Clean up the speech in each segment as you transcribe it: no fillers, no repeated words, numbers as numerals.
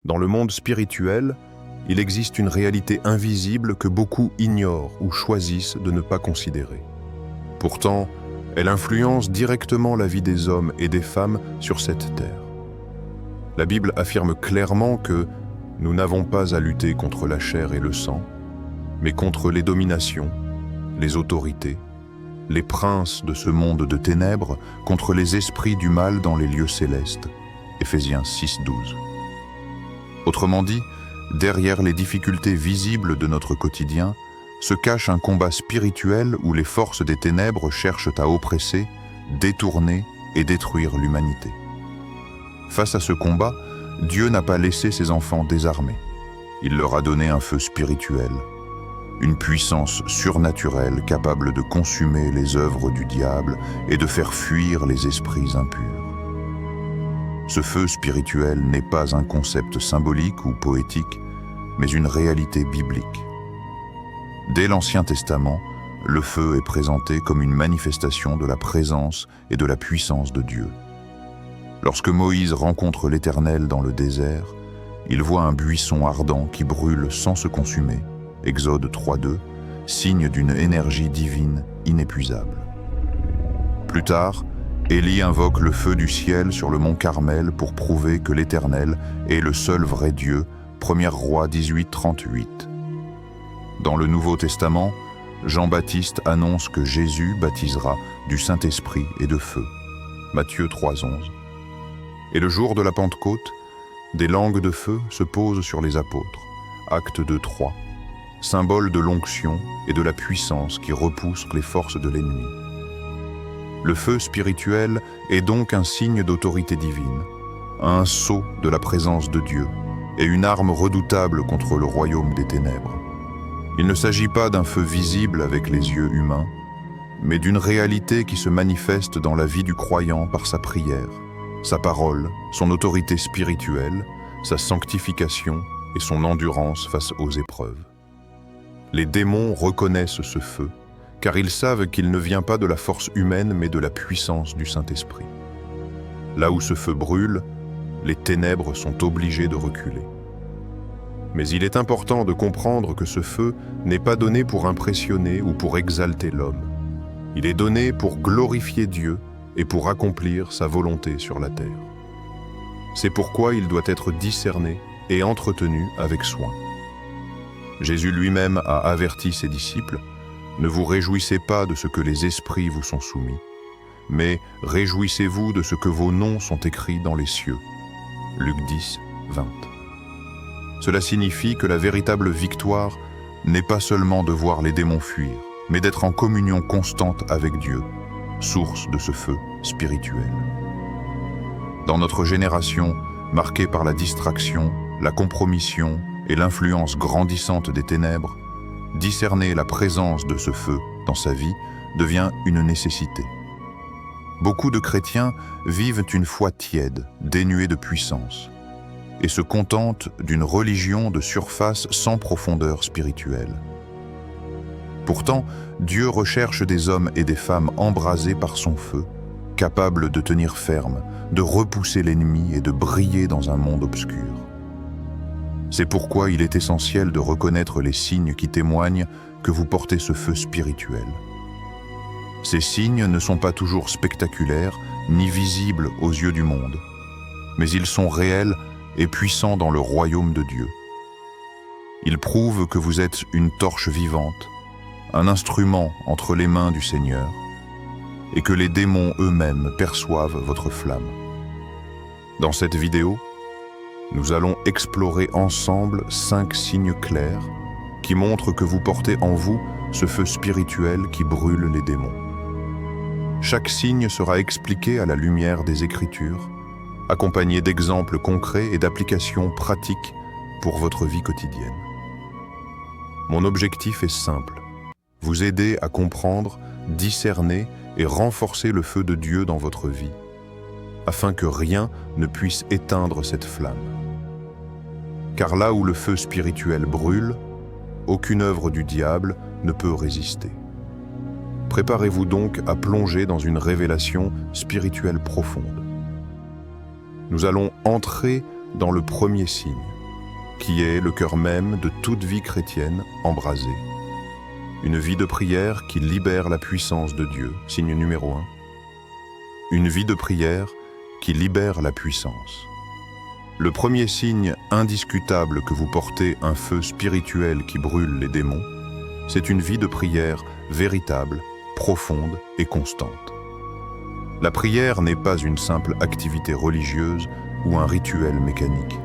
Dans le monde spirituel, il existe une réalité invisible que beaucoup ignorent ou choisissent de ne pas considérer. Pourtant, elle influence directement la vie des hommes et des femmes sur cette terre. La Bible affirme clairement que nous n'avons pas à lutter contre la chair et le sang, mais contre les dominations, les autorités, les princes de ce monde de ténèbres, contre les esprits du mal dans les lieux célestes. Éphésiens 6:12. Autrement dit, derrière les difficultés visibles de notre quotidien, se cache un combat spirituel où les forces des ténèbres cherchent à oppresser, détourner et détruire l'humanité. Face à ce combat, Dieu n'a pas laissé ses enfants désarmés. Il leur a donné un feu spirituel, une puissance surnaturelle capable de consumer les œuvres du diable et de faire fuir les esprits impurs. Ce feu spirituel n'est pas un concept symbolique ou poétique, mais une réalité biblique. Dès l'Ancien Testament, le feu est présenté comme une manifestation de la présence et de la puissance de Dieu. Lorsque Moïse rencontre l'Éternel dans le désert, il voit un buisson ardent qui brûle sans se consumer, Exode 3:2, signe d'une énergie divine inépuisable. Plus tard, Élie invoque le feu du ciel sur le mont Carmel pour prouver que l'Éternel est le seul vrai Dieu, 1er Roi 18:38. Dans le Nouveau Testament, Jean-Baptiste annonce que Jésus baptisera du Saint-Esprit et de feu, Matthieu 3:11. Et le jour de la Pentecôte, des langues de feu se posent sur les apôtres, Actes 2:3, symbole de l'onction et de la puissance qui repousse les forces de l'ennemi. Le feu spirituel est donc un signe d'autorité divine, un sceau de la présence de Dieu et une arme redoutable contre le royaume des ténèbres. Il ne s'agit pas d'un feu visible avec les yeux humains, mais d'une réalité qui se manifeste dans la vie du croyant par sa prière, sa parole, son autorité spirituelle, sa sanctification et son endurance face aux épreuves. Les démons reconnaissent ce feu, car ils savent qu'il ne vient pas de la force humaine mais de la puissance du Saint-Esprit. Là où ce feu brûle, les ténèbres sont obligées de reculer. Mais il est important de comprendre que ce feu n'est pas donné pour impressionner ou pour exalter l'homme. Il est donné pour glorifier Dieu et pour accomplir sa volonté sur la terre. C'est pourquoi il doit être discerné et entretenu avec soin. Jésus lui-même a averti ses disciples: « Ne vous réjouissez pas de ce que les esprits vous sont soumis, mais réjouissez-vous de ce que vos noms sont écrits dans les cieux. » Luc 10:20. Cela signifie que la véritable victoire n'est pas seulement de voir les démons fuir, mais d'être en communion constante avec Dieu, source de ce feu spirituel. Dans notre génération, marquée par la distraction, la compromission et l'influence grandissante des ténèbres, discerner la présence de ce feu dans sa vie devient une nécessité. Beaucoup de chrétiens vivent une foi tiède, dénuée de puissance, et se contentent d'une religion de surface sans profondeur spirituelle. Pourtant, Dieu recherche des hommes et des femmes embrasés par son feu, capables de tenir ferme, de repousser l'ennemi et de briller dans un monde obscur. C'est pourquoi il est essentiel de reconnaître les signes qui témoignent que vous portez ce feu spirituel. Ces signes ne sont pas toujours spectaculaires ni visibles aux yeux du monde, mais ils sont réels et puissants dans le royaume de Dieu. Ils prouvent que vous êtes une torche vivante, un instrument entre les mains du Seigneur, et que les démons eux-mêmes perçoivent votre flamme. Dans cette vidéo, nous allons explorer ensemble 5 signes clairs qui montrent que vous portez en vous ce feu spirituel qui brûle les démons. Chaque signe sera expliqué à la lumière des Écritures, accompagné d'exemples concrets et d'applications pratiques pour votre vie quotidienne. Mon objectif est simple: vous aider à comprendre, discerner et renforcer le feu de Dieu dans votre vie, afin que rien ne puisse éteindre cette flamme. Car là où le feu spirituel brûle, aucune œuvre du diable ne peut résister. Préparez-vous donc à plonger dans une révélation spirituelle profonde. Nous allons entrer dans le premier signe, qui est le cœur même de toute vie chrétienne embrasée. Une vie de prière qui libère la puissance de Dieu, signe numéro 1. Une vie de prière qui libère la puissance. Le premier signe indiscutable que vous portez un feu spirituel qui brûle les démons, c'est une vie de prière véritable, profonde et constante. La prière n'est pas une simple activité religieuse ou un rituel mécanique,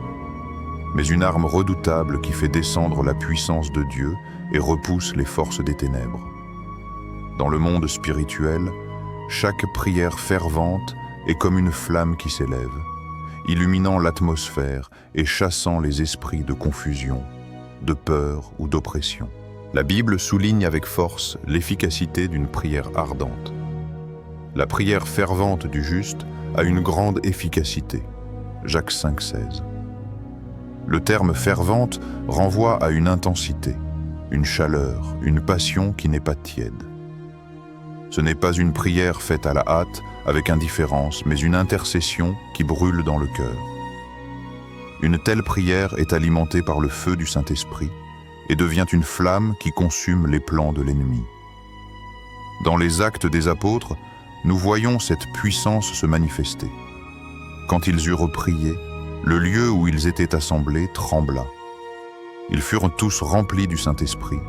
mais une arme redoutable qui fait descendre la puissance de Dieu et repousse les forces des ténèbres. Dans le monde spirituel, chaque prière fervente est comme une flamme qui s'élève, illuminant l'atmosphère et chassant les esprits de confusion, de peur ou d'oppression. La Bible souligne avec force l'efficacité d'une prière ardente. La prière fervente du juste a une grande efficacité. Jacques 5,16. Le terme fervente renvoie à une intensité, une chaleur, une passion qui n'est pas tiède. Ce n'est pas une prière faite à la hâte, avec indifférence, mais une intercession qui brûle dans le cœur. Une telle prière est alimentée par le feu du Saint-Esprit et devient une flamme qui consume les plans de l'ennemi. Dans les Actes des Apôtres, nous voyons cette puissance se manifester. Quand ils eurent prié, le lieu où ils étaient assemblés trembla. Ils furent tous remplis du Saint-Esprit,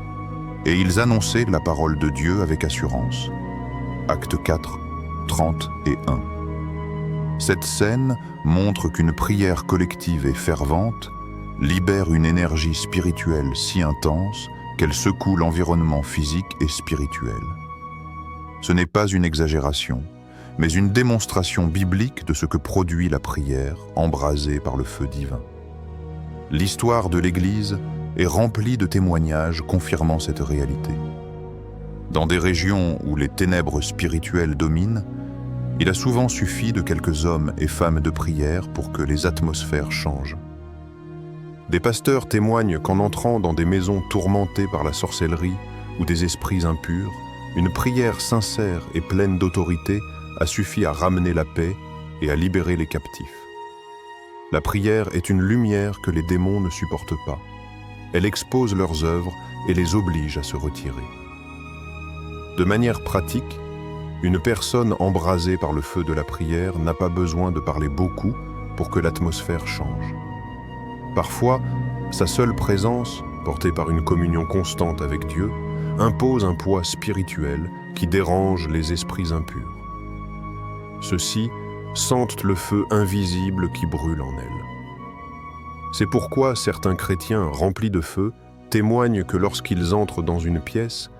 et ils annonçaient la parole de Dieu avec assurance. Actes 4, 30 et 1. Cette scène montre qu'une prière collective et fervente libère une énergie spirituelle si intense qu'elle secoue l'environnement physique et spirituel. Ce n'est pas une exagération, mais une démonstration biblique de ce que produit la prière embrasée par le feu divin. L'histoire de l'Église est remplie de témoignages confirmant cette réalité. Dans des régions où les ténèbres spirituelles dominent, il a souvent suffi de quelques hommes et femmes de prière pour que les atmosphères changent. Des pasteurs témoignent qu'en entrant dans des maisons tourmentées par la sorcellerie ou des esprits impurs, une prière sincère et pleine d'autorité a suffi à ramener la paix et à libérer les captifs. La prière est une lumière que les démons ne supportent pas. Elle expose leurs œuvres et les oblige à se retirer. De manière pratique, une personne embrasée par le feu de la prière n'a pas besoin de parler beaucoup pour que l'atmosphère change. Parfois, sa seule présence, portée par une communion constante avec Dieu, impose un poids spirituel qui dérange les esprits impurs. Ceux-ci sentent le feu invisible qui brûle en elles. C'est pourquoi certains chrétiens remplis de feu témoignent que lorsqu'ils entrent dans une pièce,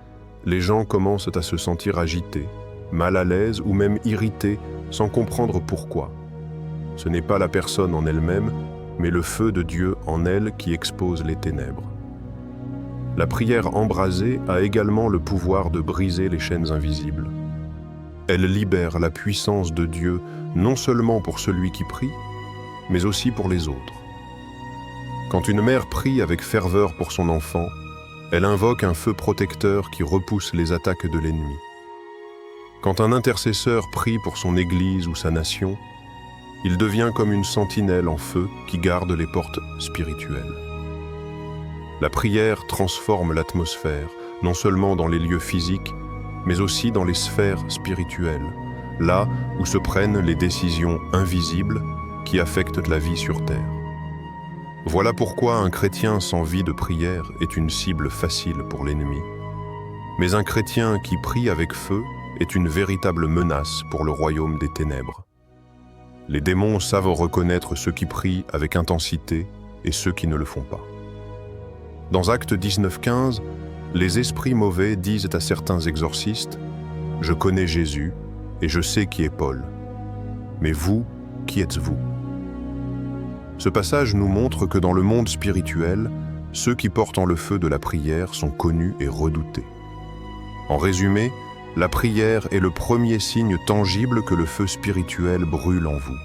les gens commencent à se sentir agités, mal à l'aise ou même irrités sans comprendre pourquoi. Ce n'est pas la personne en elle-même, mais le feu de Dieu en elle qui expose les ténèbres. La prière embrasée a également le pouvoir de briser les chaînes invisibles. Elle libère la puissance de Dieu non seulement pour celui qui prie, mais aussi pour les autres. Quand une mère prie avec ferveur pour son enfant, elle invoque un feu protecteur qui repousse les attaques de l'ennemi. Quand un intercesseur prie pour son Église ou sa nation, il devient comme une sentinelle en feu qui garde les portes spirituelles. La prière transforme l'atmosphère, non seulement dans les lieux physiques, mais aussi dans les sphères spirituelles, là où se prennent les décisions invisibles qui affectent la vie sur terre. Voilà pourquoi un chrétien sans vie de prière est une cible facile pour l'ennemi. Mais un chrétien qui prie avec feu est une véritable menace pour le royaume des ténèbres. Les démons savent reconnaître ceux qui prient avec intensité et ceux qui ne le font pas. Dans Actes 19:15, les esprits mauvais disent à certains exorcistes « Je connais Jésus et je sais qui est Paul. Mais vous, qui êtes-vous » Ce passage nous montre que dans le monde spirituel, ceux qui portent en le feu de la prière sont connus et redoutés. En résumé, la prière est le premier signe tangible que le feu spirituel brûle en vous.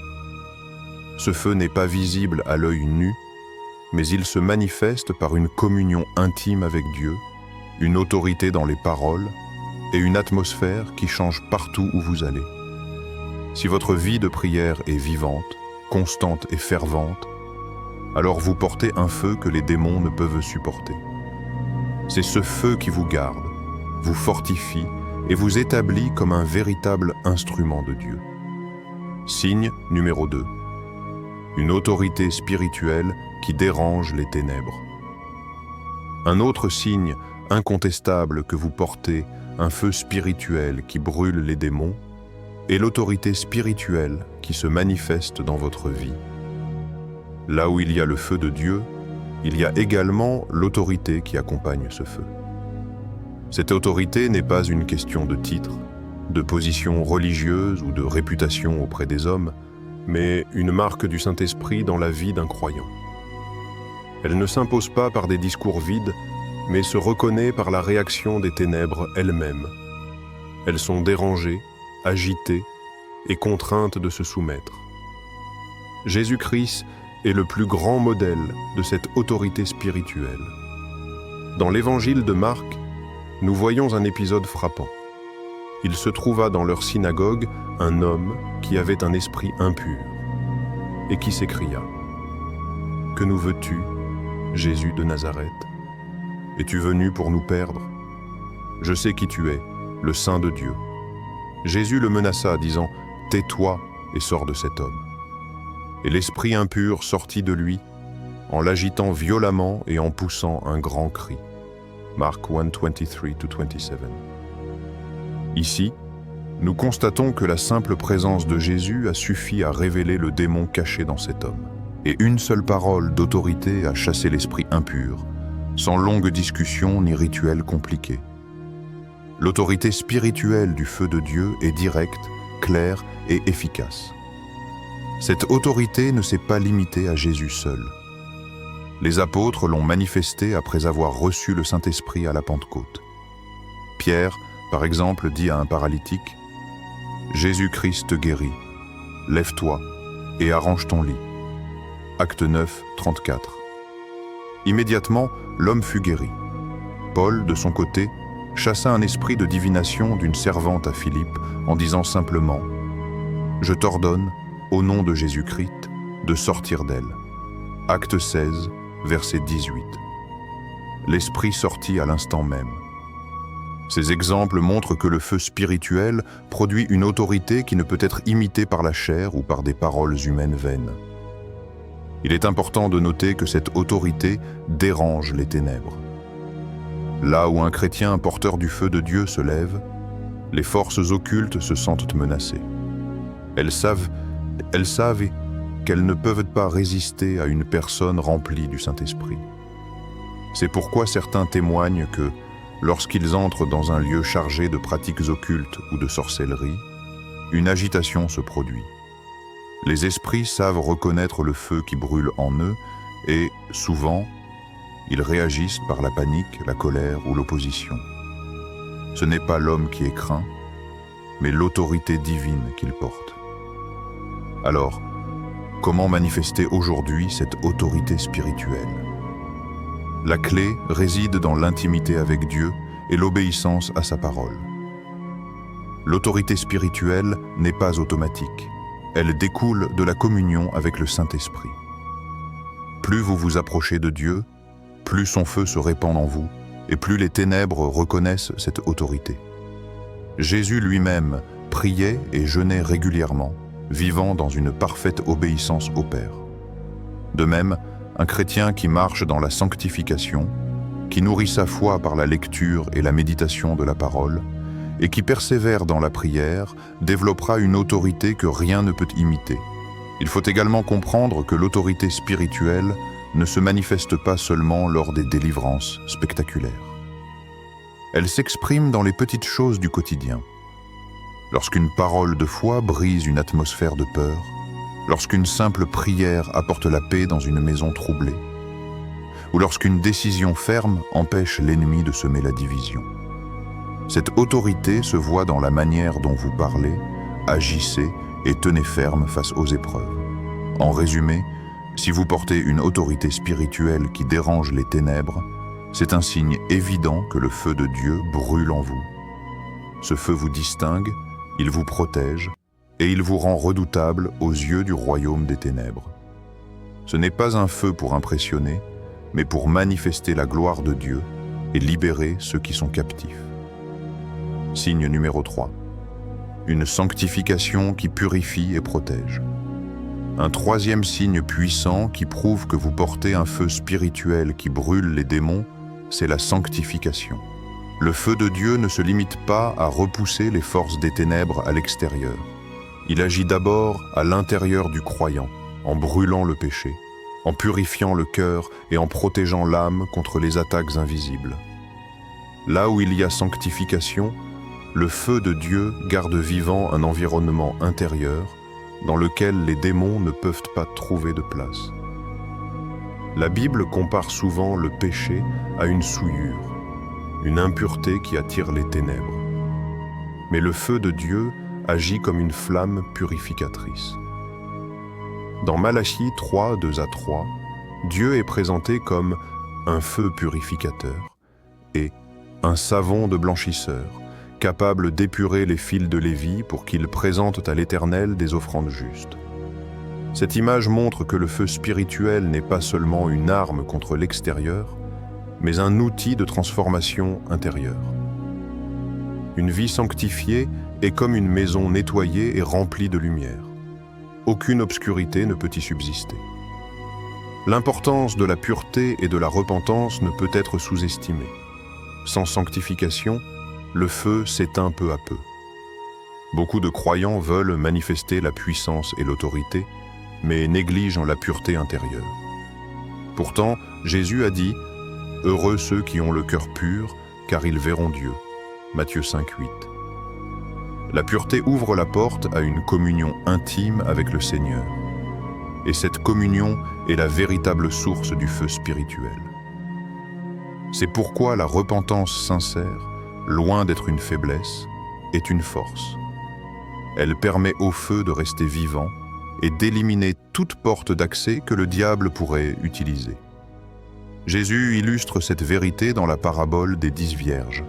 Ce feu n'est pas visible à l'œil nu, mais il se manifeste par une communion intime avec Dieu, une autorité dans les paroles et une atmosphère qui change partout où vous allez. Si votre vie de prière est vivante, constante et fervente, alors vous portez un feu que les démons ne peuvent supporter. C'est ce feu qui vous garde, vous fortifie et vous établit comme un véritable instrument de Dieu. Signe numéro 2. Une autorité spirituelle qui dérange les ténèbres. Un autre signe incontestable que vous portez un feu spirituel qui brûle les démons est l'autorité spirituelle qui se manifeste dans votre vie. Là où il y a le feu de Dieu, il y a également l'autorité qui accompagne ce feu. Cette autorité n'est pas une question de titre, de position religieuse ou de réputation auprès des hommes, mais une marque du Saint-Esprit dans la vie d'un croyant. Elle ne s'impose pas par des discours vides, mais se reconnaît par la réaction des ténèbres elles-mêmes. Elles sont dérangées, agitées et contraintes de se soumettre. Jésus-Christ est le plus grand modèle de cette autorité spirituelle. Dans l'évangile de Marc, nous voyons un épisode frappant. Il se trouva dans leur synagogue un homme qui avait un esprit impur et qui s'écria : « Que nous veux-tu, Jésus de Nazareth ? Es-tu venu pour nous perdre ? Je sais qui tu es, le Saint de Dieu. » Jésus le menaça, disant : « Tais-toi et sors de cet homme. » Et l'esprit impur sortit de lui, en l'agitant violemment et en poussant un grand cri. Marc 1:23-27. Ici, nous constatons que la simple présence de Jésus a suffi à révéler le démon caché dans cet homme. Et une seule parole d'autorité a chassé l'esprit impur, sans longue discussion ni rituel compliqué. L'autorité spirituelle du feu de Dieu est directe, claire et efficace. Cette autorité ne s'est pas limitée à Jésus seul. Les apôtres l'ont manifestée après avoir reçu le Saint-Esprit à la Pentecôte. Pierre, par exemple, dit à un paralytique : « Jésus-Christ te guérit, lève-toi et arrange ton lit. » Acte 9, 34. Immédiatement, l'homme fut guéri. Paul, de son côté, chassa un esprit de divination d'une servante à Philippe en disant simplement : « Je t'ordonne, au nom de Jésus-Christ, de sortir d'elle. » Acte 16, verset 18. L'esprit sortit à l'instant même. Ces exemples montrent que le feu spirituel produit une autorité qui ne peut être imitée par la chair ou par des paroles humaines vaines. Il est important de noter que cette autorité dérange les ténèbres. Là où un chrétien porteur du feu de Dieu se lève, les forces occultes se sentent menacées. Elles savent qu'elles ne peuvent pas résister à une personne remplie du Saint-Esprit. C'est pourquoi certains témoignent que, lorsqu'ils entrent dans un lieu chargé de pratiques occultes ou de sorcellerie, une agitation se produit. Les esprits savent reconnaître le feu qui brûle en eux et, souvent, ils réagissent par la panique, la colère ou l'opposition. Ce n'est pas l'homme qui est craint, mais l'autorité divine qu'il porte. Alors, comment manifester aujourd'hui cette autorité spirituelle ? La clé réside dans l'intimité avec Dieu et l'obéissance à sa parole. L'autorité spirituelle n'est pas automatique. Elle découle de la communion avec le Saint-Esprit. Plus vous vous approchez de Dieu, plus son feu se répand en vous et plus les ténèbres reconnaissent cette autorité. Jésus lui-même priait et jeûnait régulièrement, vivant dans une parfaite obéissance au Père. De même, un chrétien qui marche dans la sanctification, qui nourrit sa foi par la lecture et la méditation de la parole, et qui persévère dans la prière, développera une autorité que rien ne peut imiter. Il faut également comprendre que l'autorité spirituelle ne se manifeste pas seulement lors des délivrances spectaculaires. Elle s'exprime dans les petites choses du quotidien. Lorsqu'une parole de foi brise une atmosphère de peur, lorsqu'une simple prière apporte la paix dans une maison troublée, ou lorsqu'une décision ferme empêche l'ennemi de semer la division. Cette autorité se voit dans la manière dont vous parlez, agissez et tenez ferme face aux épreuves. En résumé, si vous portez une autorité spirituelle qui dérange les ténèbres, c'est un signe évident que le feu de Dieu brûle en vous. Ce feu vous distingue, il vous protège et il vous rend redoutable aux yeux du royaume des ténèbres. Ce n'est pas un feu pour impressionner, mais pour manifester la gloire de Dieu et libérer ceux qui sont captifs. Signe numéro 3. Une sanctification qui purifie et protège. Un troisième signe puissant qui prouve que vous portez un feu spirituel qui brûle les démons, c'est la sanctification. Le feu de Dieu ne se limite pas à repousser les forces des ténèbres à l'extérieur. Il agit d'abord à l'intérieur du croyant, en brûlant le péché, en purifiant le cœur et en protégeant l'âme contre les attaques invisibles. Là où il y a sanctification, le feu de Dieu garde vivant un environnement intérieur dans lequel les démons ne peuvent pas trouver de place. La Bible compare souvent le péché à une souillure, une impureté qui attire les ténèbres. Mais le feu de Dieu agit comme une flamme purificatrice. Dans Malachie 3, 2-3, Dieu est présenté comme un feu purificateur et un savon de blanchisseur, capable d'épurer les fils de Lévi pour qu'ils présentent à l'Éternel des offrandes justes. Cette image montre que le feu spirituel n'est pas seulement une arme contre l'extérieur, mais un outil de transformation intérieure. Une vie sanctifiée est comme une maison nettoyée et remplie de lumière. Aucune obscurité ne peut y subsister. L'importance de la pureté et de la repentance ne peut être sous-estimée. Sans sanctification, le feu s'éteint peu à peu. Beaucoup de croyants veulent manifester la puissance et l'autorité, mais négligent la pureté intérieure. Pourtant, Jésus a dit « Heureux ceux qui ont le cœur pur, car ils verront Dieu » Matthieu 5,8. La pureté ouvre la porte à une communion intime avec le Seigneur. Et cette communion est la véritable source du feu spirituel. C'est pourquoi la repentance sincère, loin d'être une faiblesse, est une force. Elle permet au feu de rester vivant et d'éliminer toute porte d'accès que le diable pourrait utiliser. Jésus illustre cette vérité dans la parabole des 10 vierges.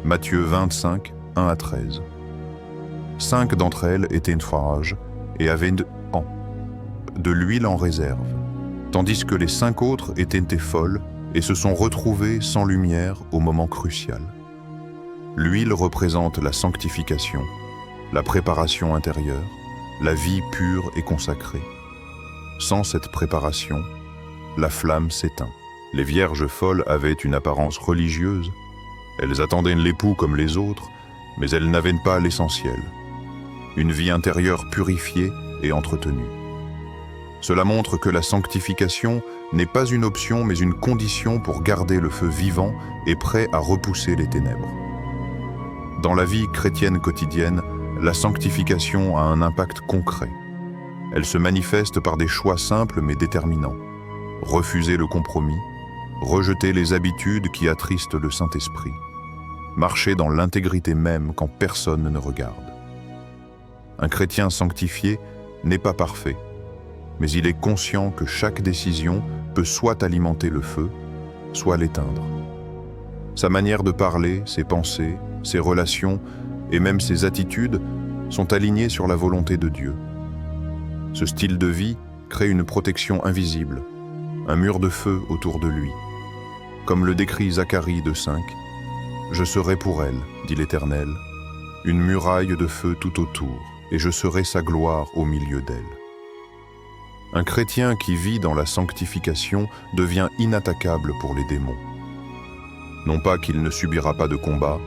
Matthieu 25, 1-13. 5 d'entre elles étaient sages et avaient de l'huile en réserve, tandis que les 5 autres étaient folles et se sont retrouvées sans lumière au moment crucial. L'huile représente la sanctification, la préparation intérieure, la vie pure et consacrée. Sans cette préparation, la flamme s'éteint. Les vierges folles avaient une apparence religieuse. Elles attendaient l'époux comme les autres, mais elles n'avaient pas l'essentiel. Une vie intérieure purifiée et entretenue. Cela montre que la sanctification n'est pas une option mais une condition pour garder le feu vivant et prêt à repousser les ténèbres. Dans la vie chrétienne quotidienne, la sanctification a un impact concret. Elle se manifeste par des choix simples mais déterminants. Refuser le compromis, rejeter les habitudes qui attristent le Saint-Esprit, marcher dans l'intégrité même quand personne ne regarde. Un chrétien sanctifié n'est pas parfait, mais il est conscient que chaque décision peut soit alimenter le feu, soit l'éteindre. Sa manière de parler, ses pensées, ses relations et même ses attitudes sont alignées sur la volonté de Dieu. Ce style de vie crée une protection invisible, un mur de feu autour de lui. Comme le décrit Zacharie 2,5, « Je serai pour elle, dit l'Éternel, une muraille de feu tout autour, et je serai sa gloire au milieu d'elle. » Un chrétien qui vit dans la sanctification devient inattaquable pour les démons. Non pas qu'il ne subira pas de combat,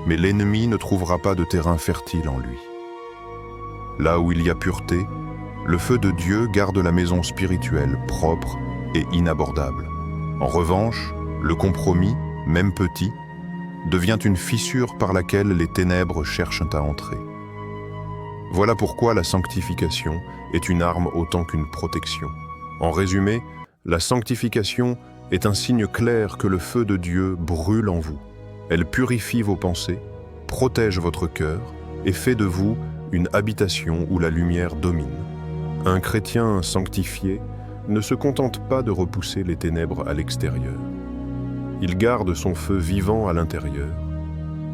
mais l'ennemi ne trouvera pas de terrain fertile en lui. Là où il y a pureté, le feu de Dieu garde la maison spirituelle propre et inabordable. En revanche, le compromis, même petit, devient une fissure par laquelle les ténèbres cherchent à entrer. Voilà pourquoi la sanctification est une arme autant qu'une protection. En résumé, la sanctification est un signe clair que le feu de Dieu brûle en vous. Elle purifie vos pensées, protège votre cœur et fait de vous une habitation où la lumière domine. Un chrétien sanctifié ne se contente pas de repousser les ténèbres à l'extérieur. Il garde son feu vivant à l'intérieur,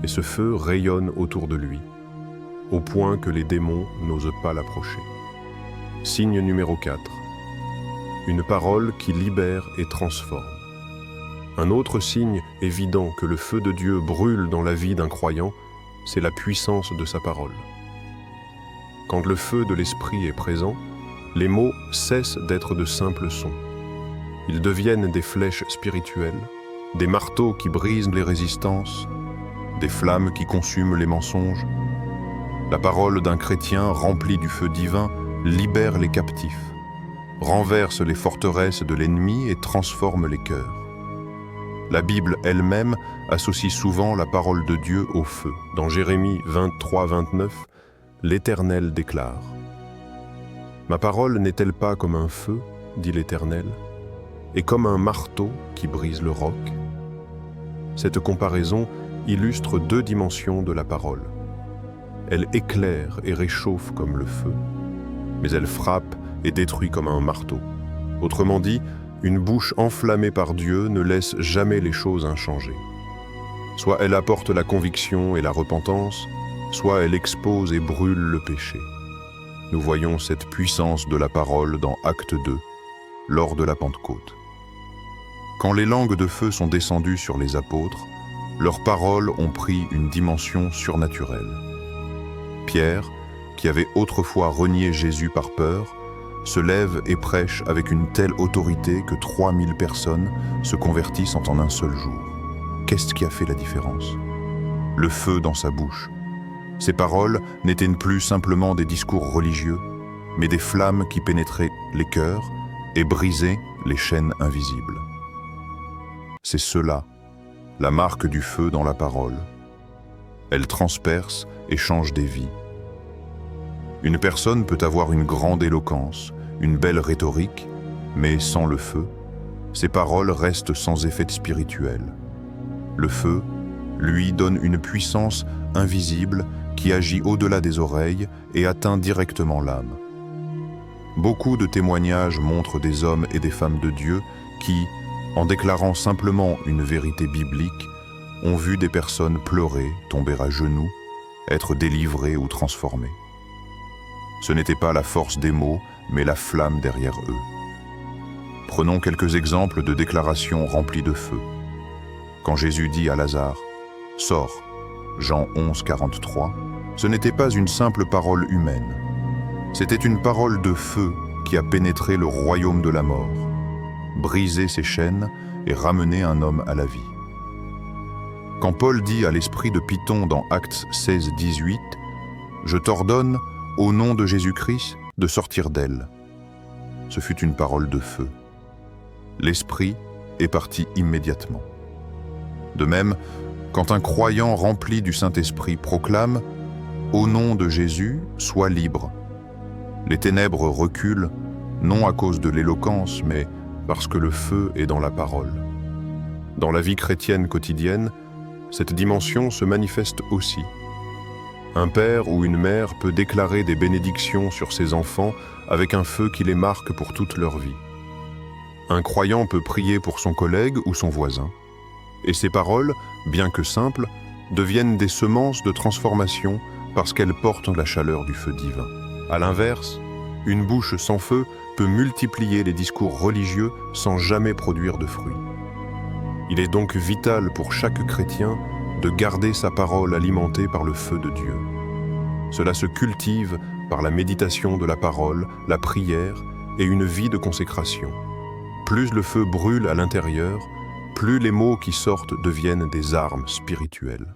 et ce feu rayonne autour de lui, au point que les démons n'osent pas l'approcher. Signe numéro 4. une parole qui libère et transforme. Un autre signe évident que le feu de Dieu brûle dans la vie d'un croyant, c'est la puissance de sa parole. Quand le feu de l'esprit est présent, les mots cessent d'être de simples sons. Ils deviennent des flèches spirituelles, des marteaux qui brisent les résistances, des flammes qui consument les mensonges. La parole d'un chrétien rempli du feu divin libère les captifs, renverse les forteresses de l'ennemi et transforme les cœurs. La Bible elle-même associe souvent la parole de Dieu au feu. Dans Jérémie 23-29, l'Éternel déclare « Ma parole n'est-elle pas comme un feu, dit l'Éternel, et comme un marteau qui brise le roc ?» Cette comparaison illustre deux dimensions de la parole. Elle éclaire et réchauffe comme le feu, mais elle frappe et détruit comme un marteau. Autrement dit, une bouche enflammée par Dieu ne laisse jamais les choses inchangées. Soit elle apporte la conviction et la repentance, soit elle expose et brûle le péché. Nous voyons cette puissance de la parole dans Acte 2, lors de la Pentecôte. Quand les langues de feu sont descendues sur les apôtres, leurs paroles ont pris une dimension surnaturelle. Pierre, qui avait autrefois renié Jésus par peur, se lève et prêche avec une telle autorité que 3000 personnes se convertissent en un seul jour. Qu'est-ce qui a fait la différence? Le feu dans sa bouche. Ses paroles n'étaient plus simplement des discours religieux, mais des flammes qui pénétraient les cœurs et brisaient les chaînes invisibles. C'est cela, la marque du feu dans la parole. Elle transperce et change des vies. Une personne peut avoir une grande éloquence, une belle rhétorique, mais sans le feu, ses paroles restent sans effet spirituel. Le feu, lui, donne une puissance invisible qui agit au-delà des oreilles et atteint directement l'âme. Beaucoup de témoignages montrent des hommes et des femmes de Dieu qui, en déclarant simplement une vérité biblique, ont vu des personnes pleurer, tomber à genoux, être délivrées ou transformées. Ce n'était pas la force des mots, mais la flamme derrière eux. Prenons quelques exemples de déclarations remplies de feu. Quand Jésus dit à Lazare « Sors », Jean 11, 43, ce n'était pas une simple parole humaine. C'était une parole de feu qui a pénétré le royaume de la mort, brisé ses chaînes et ramené un homme à la vie. Quand Paul dit à l'esprit de Python dans Actes 16, 18, « Je t'ordonne, au nom de Jésus-Christ, de sortir d'elle », ce fut une parole de feu. L'esprit est parti immédiatement. De même, quand un croyant rempli du Saint-Esprit proclame « Au nom de Jésus, sois libre », les ténèbres reculent, non à cause de l'éloquence, mais parce que le feu est dans la parole. Dans la vie chrétienne quotidienne, cette dimension se manifeste aussi. Un père ou une mère peut déclarer des bénédictions sur ses enfants avec un feu qui les marque pour toute leur vie. Un croyant peut prier pour son collègue ou son voisin. Et ces paroles, bien que simples, deviennent des semences de transformation parce qu'elles portent la chaleur du feu divin. À l'inverse, une bouche sans feu peut multiplier les discours religieux sans jamais produire de fruits. Il est donc vital pour chaque chrétien de garder sa parole alimentée par le feu de Dieu. Cela se cultive par la méditation de la parole, la prière et une vie de consécration. Plus le feu brûle à l'intérieur, plus les mots qui sortent deviennent des armes spirituelles.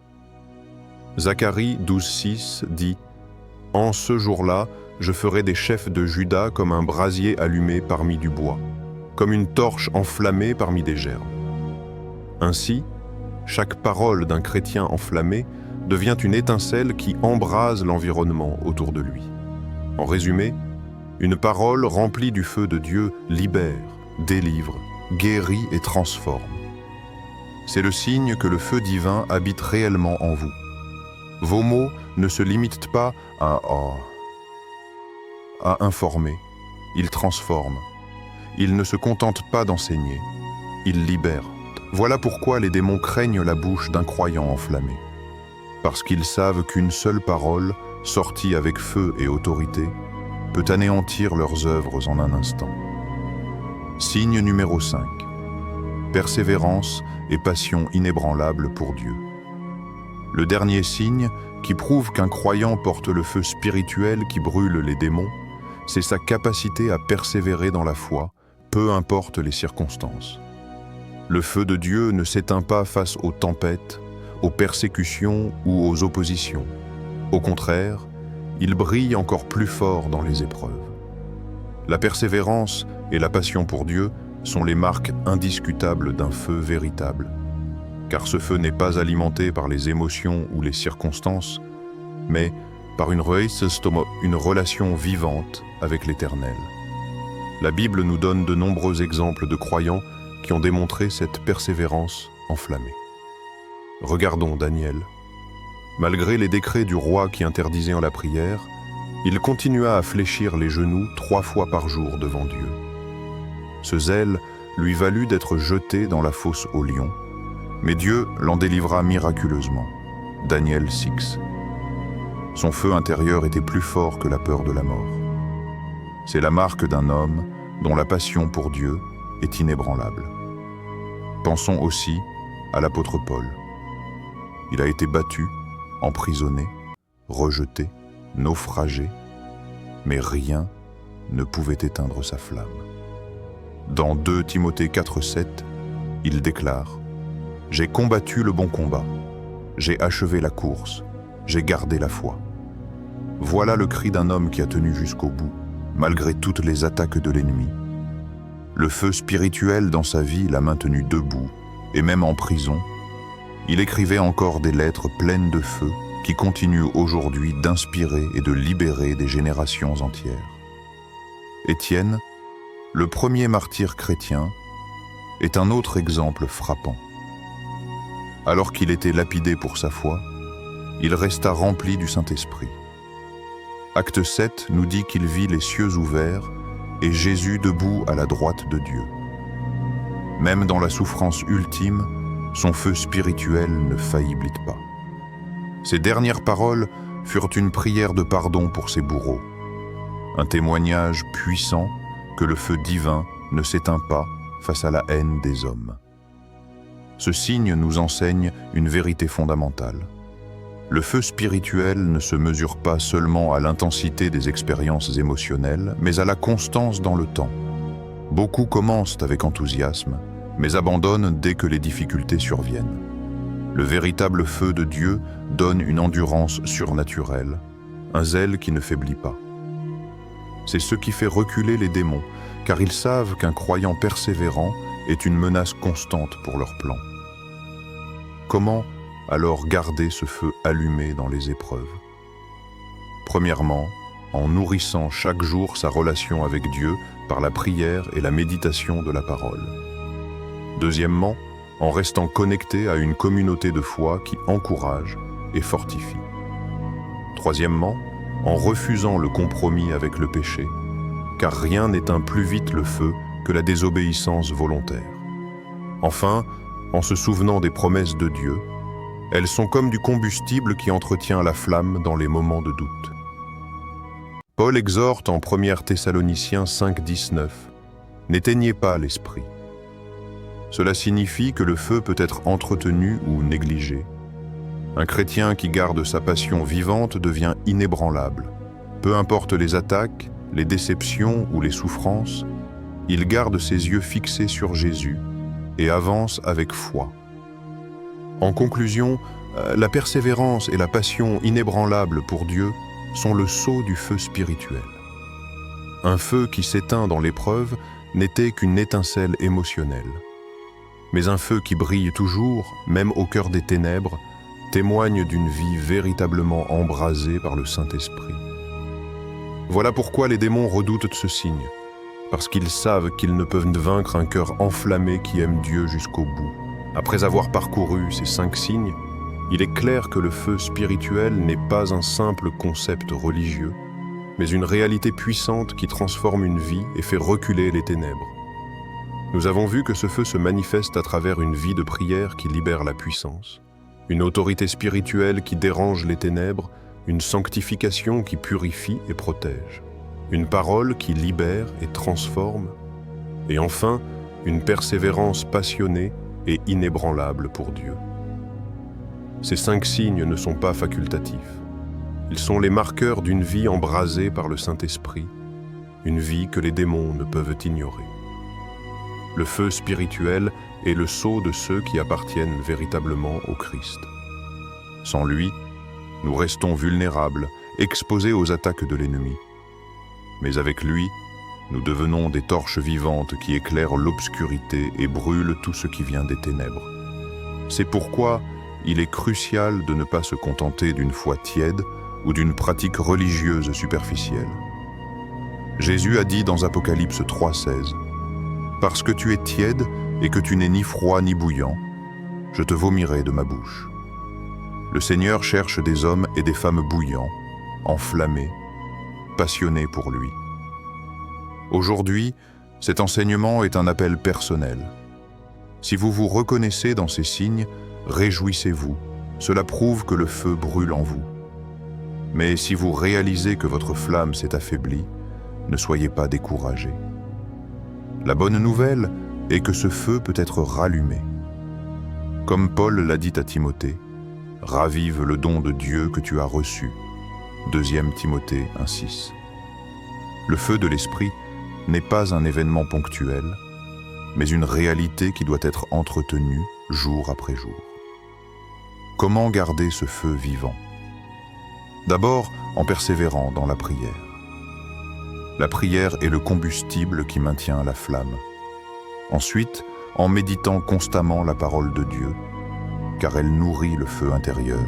Zacharie 12,6 dit « En ce jour-là, je ferai des chefs de Juda comme un brasier allumé parmi du bois, comme une torche enflammée parmi des gerbes. » Ainsi, chaque parole d'un chrétien enflammé devient une étincelle qui embrase l'environnement autour de lui. En résumé, une parole remplie du feu de Dieu libère, délivre, guérit et transforme. C'est le signe que le feu divin habite réellement en vous. Vos mots ne se limitent pas à informer, ils transforment. Ils ne se contentent pas d'enseigner, ils libèrent. Voilà pourquoi les démons craignent la bouche d'un croyant enflammé. Parce qu'ils savent qu'une seule parole, sortie avec feu et autorité, peut anéantir leurs œuvres en un instant. Signe numéro 5. Persévérance et passion inébranlable pour Dieu. Le dernier signe, qui prouve qu'un croyant porte le feu spirituel qui brûle les démons, c'est sa capacité à persévérer dans la foi, peu importe les circonstances. Le feu de Dieu ne s'éteint pas face aux tempêtes, aux persécutions ou aux oppositions. Au contraire, il brille encore plus fort dans les épreuves. La persévérance et la passion pour Dieu sont les marques indiscutables d'un feu véritable, car ce feu n'est pas alimenté par les émotions ou les circonstances, mais par une relation vivante avec l'Éternel. La Bible nous donne de nombreux exemples de croyants qui ont démontré cette persévérance enflammée. Regardons Daniel. Malgré les décrets du roi qui interdisaient la prière, il continua à fléchir les genoux 3 fois par jour devant Dieu. Ce zèle lui valut d'être jeté dans la fosse aux lions, mais Dieu l'en délivra miraculeusement. Daniel 6. Son feu intérieur était plus fort que la peur de la mort. C'est la marque d'un homme dont la passion pour Dieu est inébranlable. Pensons aussi à l'apôtre Paul. Il a été battu, emprisonné, rejeté, naufragé, mais rien ne pouvait éteindre sa flamme. Dans 2 Timothée 4,7, il déclare « J'ai combattu le bon combat, j'ai achevé la course, j'ai gardé la foi. » Voilà le cri d'un homme qui a tenu jusqu'au bout, malgré toutes les attaques de l'ennemi. Le feu spirituel dans sa vie l'a maintenu debout, et même en prison, il écrivait encore des lettres pleines de feu qui continuent aujourd'hui d'inspirer et de libérer des générations entières. Étienne, le premier martyr chrétien, est un autre exemple frappant. Alors qu'il était lapidé pour sa foi, il resta rempli du Saint-Esprit. Acte 7 nous dit qu'il vit les cieux ouverts et Jésus debout à la droite de Dieu. Même dans la souffrance ultime, son feu spirituel ne faillit pas. Ses dernières paroles furent une prière de pardon pour ses bourreaux, un témoignage puissant que le feu divin ne s'éteint pas face à la haine des hommes. Ce signe nous enseigne une vérité fondamentale. Le feu spirituel ne se mesure pas seulement à l'intensité des expériences émotionnelles, mais à la constance dans le temps. Beaucoup commencent avec enthousiasme, mais abandonnent dès que les difficultés surviennent. Le véritable feu de Dieu donne une endurance surnaturelle, un zèle qui ne faiblit pas. C'est ce qui fait reculer les démons, car ils savent qu'un croyant persévérant est une menace constante pour leurs plans. Comment alors garder ce feu allumé dans les épreuves? Premièrement, en nourrissant chaque jour sa relation avec Dieu par la prière et la méditation de la parole. Deuxièmement, en restant connecté à une communauté de foi qui encourage et fortifie. Troisièmement, en refusant le compromis avec le péché, car rien n'éteint plus vite le feu que la désobéissance volontaire. Enfin, en se souvenant des promesses de Dieu, elles sont comme du combustible qui entretient la flamme dans les moments de doute. Paul exhorte en 1 Thessaloniciens 5,19 « N'éteignez pas l'esprit ». Cela signifie que le feu peut être entretenu ou négligé. Un chrétien qui garde sa passion vivante devient inébranlable. Peu importe les attaques, les déceptions ou les souffrances, il garde ses yeux fixés sur Jésus et avance avec foi. En conclusion, la persévérance et la passion inébranlable pour Dieu sont le sceau du feu spirituel. Un feu qui s'éteint dans l'épreuve n'était qu'une étincelle émotionnelle. Mais un feu qui brille toujours, même au cœur des ténèbres, témoigne d'une vie véritablement embrasée par le Saint-Esprit. Voilà pourquoi les démons redoutent ce signe, parce qu'ils savent qu'ils ne peuvent vaincre un cœur enflammé qui aime Dieu jusqu'au bout. Après avoir parcouru ces 5 signes, il est clair que le feu spirituel n'est pas un simple concept religieux, mais une réalité puissante qui transforme une vie et fait reculer les ténèbres. Nous avons vu que ce feu se manifeste à travers une vie de prière qui libère la puissance, une autorité spirituelle qui dérange les ténèbres, une sanctification qui purifie et protège, une parole qui libère et transforme, Et enfin, une persévérance passionnée et inébranlable pour Dieu. Ces 5 signes ne sont pas facultatifs. Ils sont les marqueurs d'une vie embrasée par le Saint-Esprit, une vie que les démons ne peuvent ignorer. Le feu spirituel est le sceau de ceux qui appartiennent véritablement au Christ. Sans lui, nous restons vulnérables, exposés aux attaques de l'ennemi. Mais avec lui, nous devenons des torches vivantes qui éclairent l'obscurité et brûlent tout ce qui vient des ténèbres. C'est pourquoi il est crucial de ne pas se contenter d'une foi tiède ou d'une pratique religieuse superficielle. Jésus a dit dans Apocalypse 3,16 « Parce que tu es tiède et que tu n'es ni froid ni bouillant, je te vomirai de ma bouche. » Le Seigneur cherche des hommes et des femmes bouillants, enflammés, passionnés pour lui. Aujourd'hui, cet enseignement est un appel personnel. Si vous vous reconnaissez dans ces signes, réjouissez-vous, cela prouve que le feu brûle en vous. Mais si vous réalisez que votre flamme s'est affaiblie, ne soyez pas découragés. La bonne nouvelle est que ce feu peut être rallumé. Comme Paul l'a dit à Timothée, « Ravive le don de Dieu que tu as reçu. » 2 Timothée 1,6. Le feu de l'Esprit n'est pas un événement ponctuel, mais une réalité qui doit être entretenue jour après jour. Comment garder ce feu vivant? D'abord, en persévérant dans la prière. La prière est le combustible qui maintient la flamme. Ensuite, en méditant constamment la parole de Dieu, car elle nourrit le feu intérieur.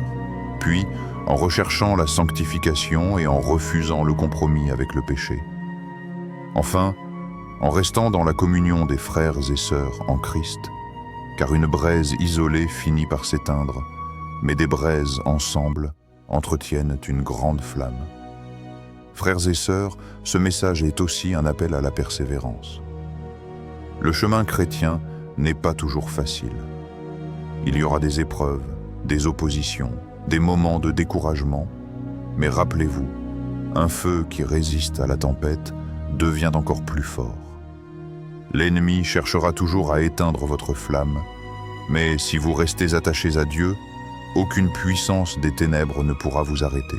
Puis, en recherchant la sanctification et en refusant le compromis avec le péché. Enfin, en restant dans la communion des frères et sœurs en Christ, car une braise isolée finit par s'éteindre, mais des braises ensemble entretiennent une grande flamme. Frères et sœurs, ce message est aussi un appel à la persévérance. Le chemin chrétien n'est pas toujours facile. Il y aura des épreuves, des oppositions, des moments de découragement, mais rappelez-vous, un feu qui résiste à la tempête devient encore plus fort. L'ennemi cherchera toujours à éteindre votre flamme, mais si vous restez attachés à Dieu, aucune puissance des ténèbres ne pourra vous arrêter.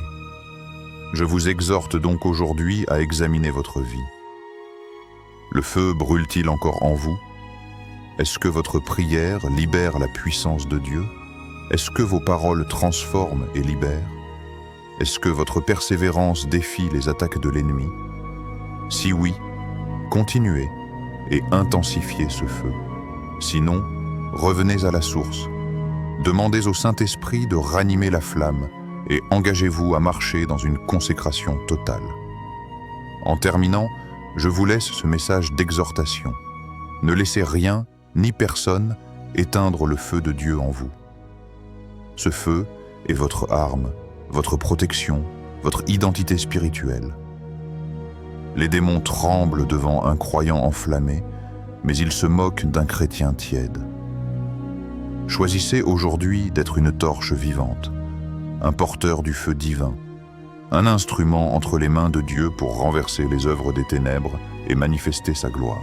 Je vous exhorte donc aujourd'hui à examiner votre vie. Le feu brûle-t-il encore en vous? Est-ce que votre prière libère la puissance de Dieu? Est-ce que vos paroles transforment et libèrent? Est-ce que votre persévérance défie les attaques de l'ennemi? Si oui, continuez et intensifiez ce feu. Sinon, revenez à la source. Demandez au Saint-Esprit de ranimer la flamme et engagez-vous à marcher dans une consécration totale. En terminant, je vous laisse ce message d'exhortation. Ne laissez rien ni personne éteindre le feu de Dieu en vous. Ce feu est votre arme, votre protection, votre identité spirituelle. Les démons tremblent devant un croyant enflammé, mais ils se moquent d'un chrétien tiède. Choisissez aujourd'hui d'être une torche vivante, un porteur du feu divin, un instrument entre les mains de Dieu pour renverser les œuvres des ténèbres et manifester sa gloire.